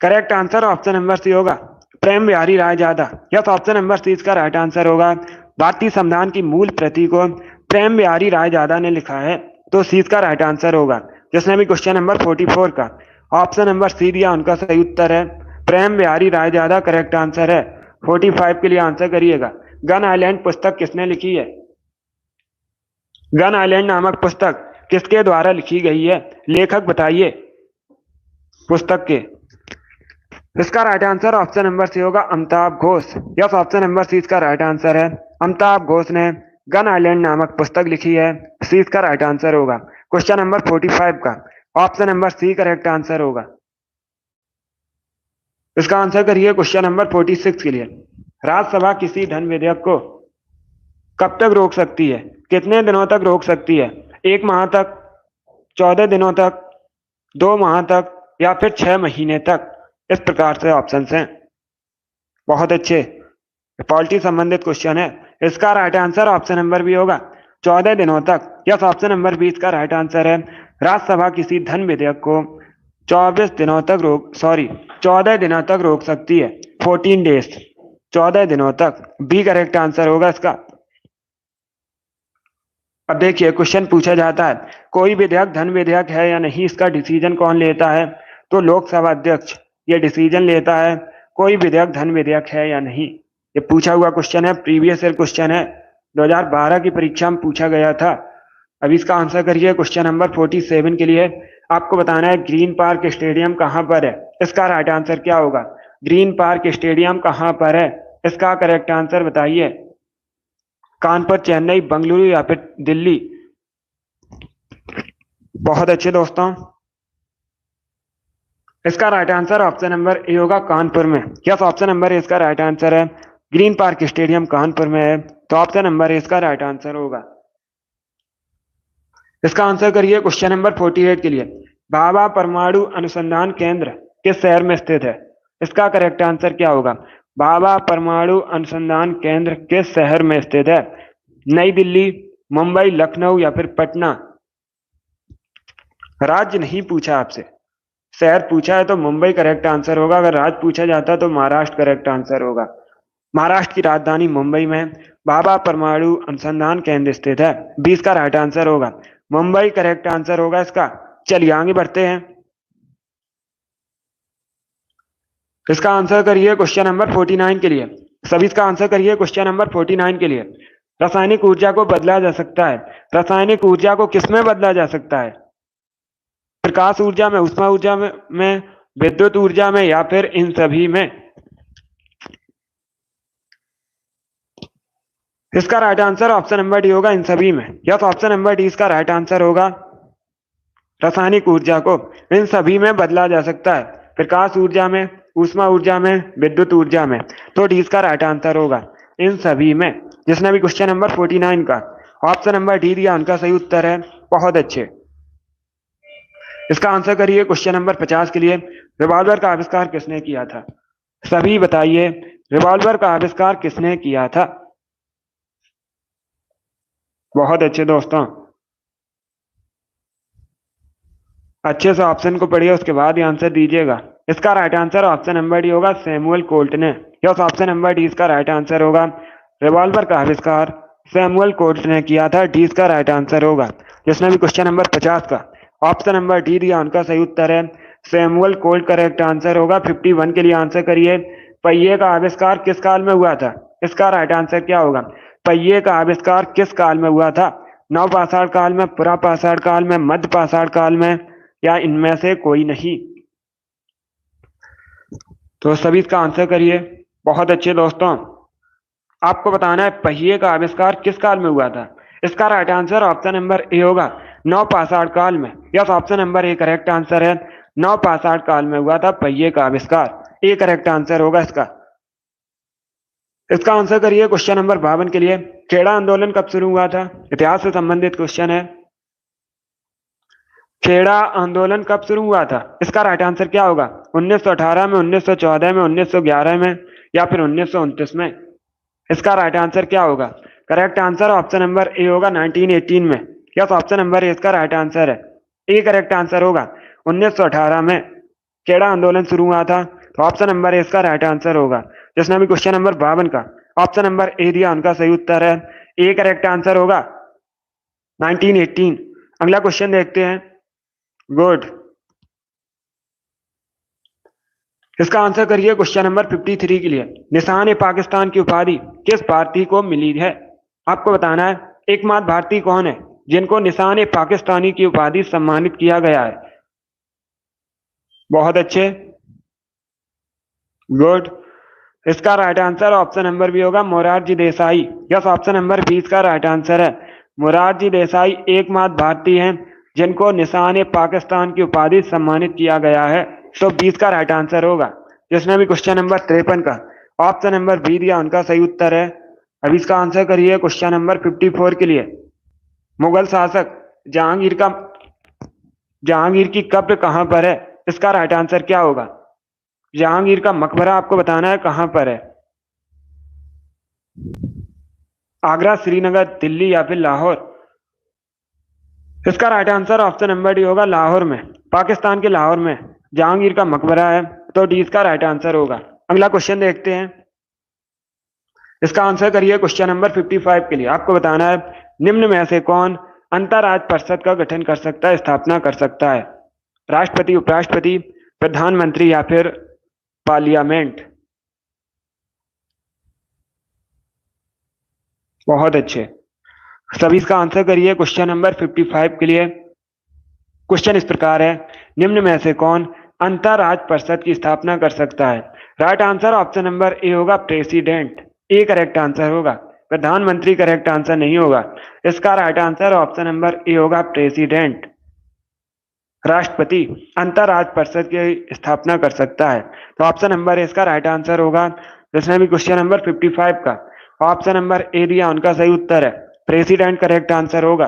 correct answer option number C होगा, Prem Bihari Raizada. Yes, option number C इसका राइट आंसर होगा। भारतीय संविधान की मूल प्रति को प्रेम बिहारी रायजादा ने लिखा है, तो सी इसका राइट आंसर होगा। जिसने भी क्वेश्चन नंबर 44 का ऑप्शन नंबर सी दिया, उनका सही उत्तर है प्रेम बिहारी रायजादा, करेक्ट आंसर है। 45 के लिए आंसर करिएगा। गन आइलैंड पुस्तक किसने लिखी है? गन आइलैंड नामक पुस्तक किसके द्वारा लिखी गई है? लेखक बताइए पुस्तक के। इसका right answer option number C होगा, Amitav Ghosh. Yes, option number C इसका राइट आंसर है। अमिताभ घोष ने गन आइलैंड नामक पुस्तक लिखी है, सी इसका राइट आंसर होगा। क्वेश्चन नंबर 45 का option number C correct answer होगा। इसका आंसर करिए क्वेश्चन नंबर 46 के लिए। राज्यसभा किसी धन विधेयक को कब तक रोक सकती है? कितने दिनों तक रोक सकती है? 1 माह तक, 14 दिनों तक, 2 माह तक, या फिर 6 महीने तक? इस प्रकार से ऑप्शन हैं। बहुत अच्छे, पॉलिटी संबंधित क्वेश्चन है। इसका right answer option number B होगा, 14 दिनों तक। यस, ऑप्शन नंबर बी इसका राइट आंसर है। राज्यसभा किसी धन विधेयक को 14 दिनों तक रोक सकती है। 14 डेज, 14 दिनों तक। बी करेक्ट आंसर होगा इसका। अब देखिए क्वेश्चन पूछा जाता है, कोई विधेयक धन विधेयक है या नहीं, इसका डिसीजन कौन लेता है? तो लोकसभा अध्यक्ष ये डिसीजन लेता है कोई विधेयक धन विधेयक है या नहीं। ये पूछा हुआ क्वेश्चन है, प्रीवियस ईयर क्वेश्चन है, 2012 की परीक्षा में पूछा गया था। अब इसका आंसर करिए क्वेश्चन नंबर 47 के लिए। आपको बताना है ग्रीन पार्क स्टेडियम कहां पर है? इसका राइट आंसर क्या होगा? ग्रीन पार्क स्टेडियम कहां पर है? इसका करेक्ट आंसर बताइए। कानपुर, चेन्नई, बंगलुरु या फिर दिल्ली? बहुत अच्छे दोस्तों, इसका right answer option number A होगा, कानपुर में। यस, ऑप्शन नंबर ए इसका राइट आंसर है। ग्रीन पार्क स्टेडियम कानपुर में है, तो ऑप्शन नंबर ए इसका राइट आंसर होगा। इसका आंसर करिए क्वेश्चन नंबर 48 के लिए। भाभा परमाणु अनुसंधान केंद्र किस शहर में स्थित है? इसका करेक्ट आंसर क्या होगा? भाभा परमाणु अनुसंधान केंद्र किस शहर में स्थित है? नई दिल्ली, मुंबई, लखनऊ या फिर पटना? राज्य नहीं पूछा आपसे, शहर पूछा है, तो मुंबई करेक्ट आंसर होगा। अगर राज्य पूछा जाता तो महाराष्ट्र करेक्ट आंसर होगा। महाराष्ट्र की राजधानी मुंबई में भाभा परमाणु अनुसंधान केंद्र स्थित है, 20 का राइट आंसर होगा। मुंबई करेक्ट आंसर होगा इसका। चलिए आगे बढ़ते हैं। इसका आंसर करिए क्वेश्चन नंबर 49 के लिए। सभी इसका आंसर करिए क्वेश्चन नंबर 49 के लिए। रासायनिक ऊर्जा को बदला जा सकता है। रासायनिक ऊर्जा को किसमें बदला जा सकता है? प्रकाश ऊर्जा में, ऊष्मा ऊर्जा में विद्युत ऊर्जा में, या फिर इन सभी में? इसका right answer option number D होगा, इन सभी में। यस, ऑप्शन नंबर डी इसका राइट आंसर होगा। रासायनिक ऊर्जा को इन सभी में बदला जा सकता है, प्रकाश ऊर्जा में, ऊष्मा ऊर्जा में, विद्युत ऊर्जा में। तो डी इसका राइट आंसर होगा, इन सभी में। जिसने भी क्वेश्चन नंबर 49 का ऑप्शन नंबर डी दिया उनका सही उत्तर है। बहुत अच्छे। इसका आंसर करिए क्वेश्चन नंबर 50 के लिए। रिवॉल्वर का आविष्कार किसने किया था? सभी बताइए, रिवॉल्वर का आविष्कार किसने किया था? बहुत अच्छे दोस्तों, अच्छे से ऑप्शन को पढ़िए, उसके बाद ही आंसर दीजिएगा। इसका right answer option number D होगा, सैमुअल कोल्ट ने। यस, ऑप्शन नंबर डी इसका राइट आंसर होगा। रिवॉल्वर का आविष्कार सैमुअल कोल्ट ने किया था। डी इसका राइट आंसर होगा। जिसने भी क्वेश्चन नंबर 50 का ऑप्शन नंबर डी दिया उनका सही उत्तर है सैमुअल कोल्ट। करेक्ट आंसर होगा। 51 के लिए आंसर करिए। पहिए का आविष्कार किस काल में हुआ था? इसका राइट आंसर क्या होगा? पहिए का आविष्कार किस काल में हुआ था? नवपाषाण काल में, पुरापाषाण काल में, मध्य पाषाण काल में, या इनमें से कोई नहीं? तो सभी इसका आंसर करिए। बहुत अच्छे दोस्तों, आपको बताना है पहिए का आविष्कार किस काल में हुआ था। इसका right answer option number A होगा, नवपाषाण काल में। Yes, option number A correct answer है। नवपाषाण काल में हुआ था पहिए का आविष्कार। ए करेक्ट आंसर होगा इसका। इसका आंसर करिए क्वेश्चन नंबर 52 के लिए। खेड़ा आंदोलन कब शुरू हुआ था? इतिहास से संबंधित क्वेश्चन है। खेड़ा आंदोलन कब शुरू हुआ था? इसका राइट आंसर क्या होगा? 1918 में, 1914 में, 1911 में, या फिर 1929 में? इसका राइट आंसर क्या होगा? Correct answer option number A होगा, 1918 में। यस, ऑप्शन नंबर ए इसका राइट आंसर है। ए करेक्ट आंसर होगा। 1918 में खेड़ा आंदोलन शुरू हुआ था, तो ऑप्शन नंबर ए इसका राइट आंसर होगा। जिसने भी क्वेश्चन नंबर 52 का ऑप्शन नंबर ए दिया उनका सही उत्तर है। ए करेक्ट आंसर होगा 1918। अगला क्वेश्चन देखते हैं। गुड। इसका आंसर करिए क्वेश्चन नंबर 53 के लिए। निशान ए पाकिस्तान की उपाधि किस भारतीय को मिली है? आपको बताना है एकमात्र भारतीय कौन है जिनको निशान ए पाकिस्तानी की उपाधि सम्मानित किया गया है। बहुत अच्छे, गुड। इसका right answer option number B होगा, Morarji Desai. Yes, option number 20 का राइट आंसर है। मोरारजी देसाई एकमात्र भारतीय हैं जिनको निशान ए पाकिस्तान की उपाधि सम्मानित किया गया है। तो 20 का राइट आंसर होगा। जिसने भी क्वेश्चन नंबर 53 का ऑप्शन नंबर बी दिया उनका सही उत्तर है। अब इसका आंसर करिए क्वेश्चन नंबर 54 के लिए। मुगल शासक जहांगीर की कब्र कहां पर है? इसका राइट आंसर क्या होगा? जहांगीर का मकबरा आपको बताना है कहां पर है। आगरा, श्रीनगर, दिल्ली, या फिर लाहौर? इसका right answer option number D होगा, लाहौर में। पाकिस्तान के लाहौर में जहांगीर का मकबरा है। तो डी इसका राइट आंसर होगा। अगला क्वेश्चन देखते हैं। इसका आंसर करिए क्वेश्चन नंबर 55 के लिए। आपको बताना है निम्न में से कौन अंतरराज्य परिषद का गठन कर सकता है, स्थापना कर सकता है? राष्ट्रपति, उपराष्ट्रपति, प्रधानमंत्री, या फिर पार्लियामेंट? बहुत अच्छे, सभी इसका आंसर करिए क्वेश्चन नंबर 55 के लिए। क्वेश्चन इस प्रकार है, निम्न में से कौन अंतरराज्य परिषद की स्थापना कर सकता है? Right answer option number A होगा, प्रेसिडेंट। ए करेक्ट आंसर होगा। प्रधानमंत्री करेक्ट आंसर नहीं होगा। इसका right answer option number A होगा, प्रेसिडेंट। राष्ट्रपति अंतरराज्य परिषद की स्थापना कर सकता है। तो ऑप्शन नंबर ए इसका राइट आंसर होगा। जिसने भी क्वेश्चन नंबर 55 का ऑप्शन नंबर ए दिया उनका सही उत्तर है प्रेसिडेंट। करेक्ट आंसर होगा।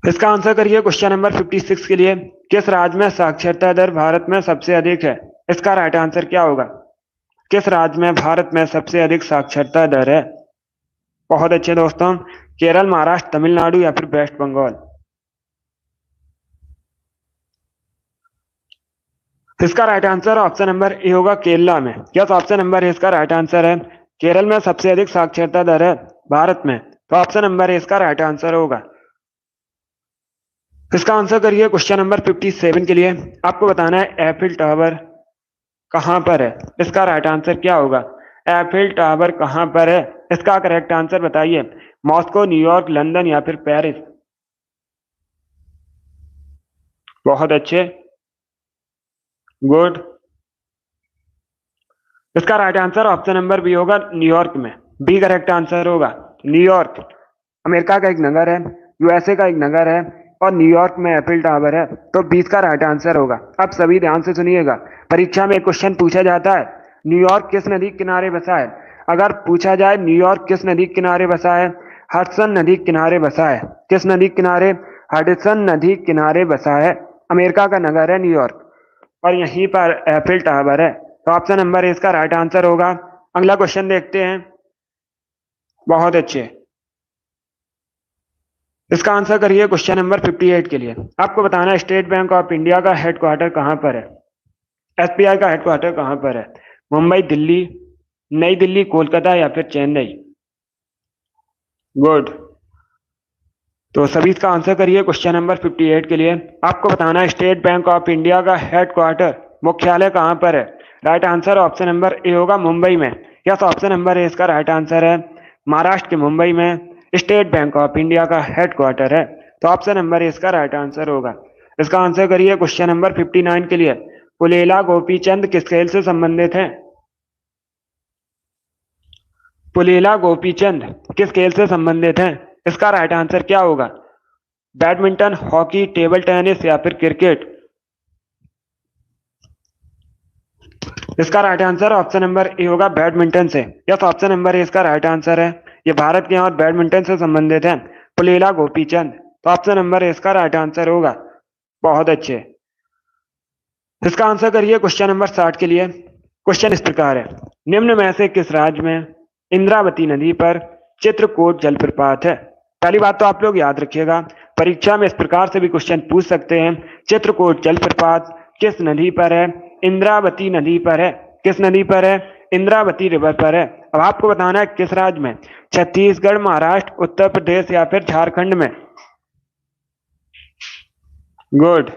इसका आंसर करिए क्वेश्चन नंबर 56 के लिए। किस राज्य में साक्षरता दर भारत में सबसे अधिक है? इसका राइट आंसर क्या होगा? किस राज्य में भारत में सबसे अधिक साक्षरता दर है? बहुत अच्छे दोस्तों, केरल, महाराष्ट्र, तमिलनाडु, या फिर वेस्ट बंगाल? इसका right answer option number A होगा, केरला में। यस, ऑप्शन नंबर ए इसका राइट आंसर है। केरल में सबसे अधिक साक्षरता दर है भारत में। तो ऑप्शन नंबर ए इसका राइट आंसर होगा। इसका आंसर करिए क्वेश्चन नंबर 57 के लिए। आपको बताना है एफिल टावर कहां पर है। इसका राइट आंसर क्या होगा? एफिल टावर कहां पर है? इसका करेक्ट आंसर बताइए। मॉस्को, न्यूयॉर्क, लंदन या फिर पेरिस? बहुत अच्छे, गुड। इसका right answer option number B होगा, न्यूयॉर्क में। बी करेक्ट आंसर होगा। न्यूयॉर्क अमेरिका का एक नगर है, यूएसए का एक नगर है, और न्यूयॉर्क में एफिल टावर है। तो 20 का राइट आंसर होगा। अब सभी ध्यान से सुनिएगा, परीक्षा में एक क्वेश्चन पूछा जाता है, न्यूयॉर्क किस नदी के किनारे बसा है? अगर पूछा जाए न्यूयॉर्क किस नदी के किनारे बसा है, हडसन नदी के किनारे बसा है। किस नदी के किनारे? हडसन नदी के किनारे बसा है। अमेरिका का नगर है न्यूयॉर्क, और यहीं पर एफिल टावर है। तो ऑप्शन नंबर इसका राइट आंसर होगा। अगला क्वेश्चन देखते हैं। बहुत अच्छे, इसका आंसर करिए क्वेश्चन नंबर 58 के लिए। आपको बताना है स्टेट बैंक ऑफ इंडिया का हेडक्वार्टर कहां पर है? एसबीआई का हेडक्वार्टर कहां पर है? मुंबई, दिल्ली, नई दिल्ली, कोलकाता या फिर चेन्नई? गुड। तो सभी इसका आंसर करिए क्वेश्चन नंबर 58 के लिए। आपको बताना है स्टेट बैंक ऑफ इंडिया का हेडक्वार्टर, मुख्यालय कहां पर है? Right answer option number A होगा, मुंबई में। यस, ऑप्शन नंबर ए इसका राइट आंसर है। महाराष्ट्र के मुंबई में स्टेट बैंक ऑफ इंडिया का हेडक्वार्टर है। तो ऑप्शन नंबर ए इसका राइट आंसर होगा। इसका आंसर करिए क्वेश्चन नंबर 59 के लिए। पुलेला गोपीचंद किस खेल से संबंधित है? पुलेला गोपीचंद किस खेल से संबंधित है? इसका राइट आंसर क्या होगा? बैडमिंटन, हॉकी, टेबल टेनिस या फिर क्रिकेट? इसका right answer option number A होगा, बैडमिंटन से। यस, ऑप्शन नंबर ए इसका राइट आंसर है। ये भारत के और बैडमिंटन से संबंधित है, पुलेला गोपीचंद। तो ऑप्शन नंबर ए इसका राइट आंसर होगा। बहुत अच्छे। इसका आंसर करिए क्वेश्चन नंबर 60 के लिए। क्वेश्चन इस प्रकार है, निम्न में से किस राज्य में इंद्रावती नदी पर चित्रकूट जलप्रपात है? पहली बात तो आप लोग याद रखिएगा, परीक्षा में इस प्रकार से भी क्वेश्चन पूछ सकते हैं। चित्रकूट जलप्रपात किस नदी पर है? इंद्रावती नदी पर है। किस नदी पर है? इंद्रावती रिवर पर है। अब आपको बताना है किस राज्य में? छत्तीसगढ़, महाराष्ट्र, उत्तर प्रदेश या फिर झारखंड में? Good.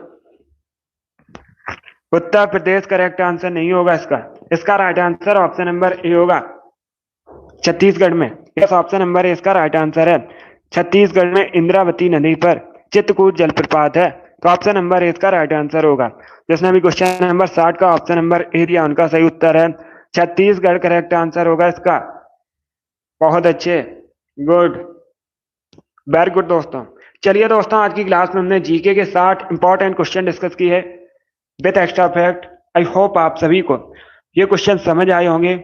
Uttar Pradesh correct answer नहीं होगा इसका। इसका right answer option number A होगा, छत्तीसगढ़ में। यस, ऑप्शन नंबर ए इसका राइट आंसर है। छत्तीसगढ़ में इंद्रावती नदी पर चित्रकूट जलप्रपात है। तो ऑप्शन नंबर ए इसका राइट आंसर होगा। जिसने भी क्वेश्चन नंबर 60 का ऑप्शन नंबर ए दिया, उनका सही उत्तर है छत्तीसगढ़ करेक्ट आंसर होगा इसका। बहुत अच्छे, गुड, वेरी गुड दोस्तों। चलिए दोस्तों, आज की क्लास में हमने जीके के 60 इंपॉर्टेंट क्वेश्चन डिस्कस किए with extra fact. I hope आप सभी को ये क्वेश्चन समझ आए होंगे।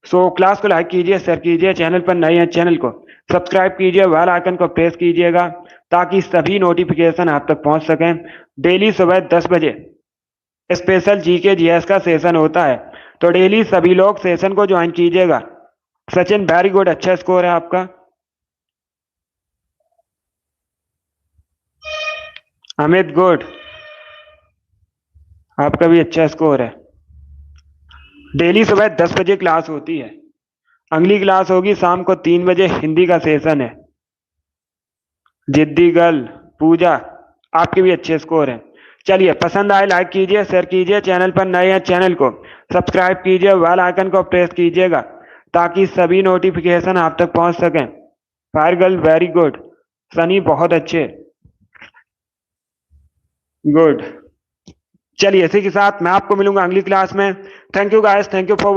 सो क्लास को लाइक कीजिए, शेयर कीजिए, चैनल पर नए हैं चैनल को सब्सक्राइब कीजिए, बेल आइकन को प्रेस कीजिएगा ताकि सभी नोटिफिकेशन आप तक पहुंच सकें। डेली सुबह 10 बजे स्पेशल जीके जीएस का सेशन होता है, तो डेली सभी लोग सेशन को ज्वाइन कीजिएगा। सचिन, वेरी गुड, अच्छा स्कोर है आपका। अमित, गुड, आपका भी अच्छा स्कोर है। डेली सुबह 10 बजे क्लास होती है। अगली क्लास होगी शाम को 3 बजे, हिंदी का सेशन है। जिद्दी गर्ल, पूजा, आपके भी अच्छे स्कोर हैं। चलिए, पसंद आए लाइक कीजिए, शेयर कीजिए, चैनल पर नए हैं चैनल को सब्सक्राइब कीजिए, बेल आइकन को प्रेस कीजिएगा ताकि सभी नोटिफिकेशन आप तक पहुंच सकें। Fire girl, very good. Sunny, बहुत अच्छे, गुड। चलिए, इसी के साथ मैं आपको मिलूंगा अगली क्लास में। Thank you guys, thank you for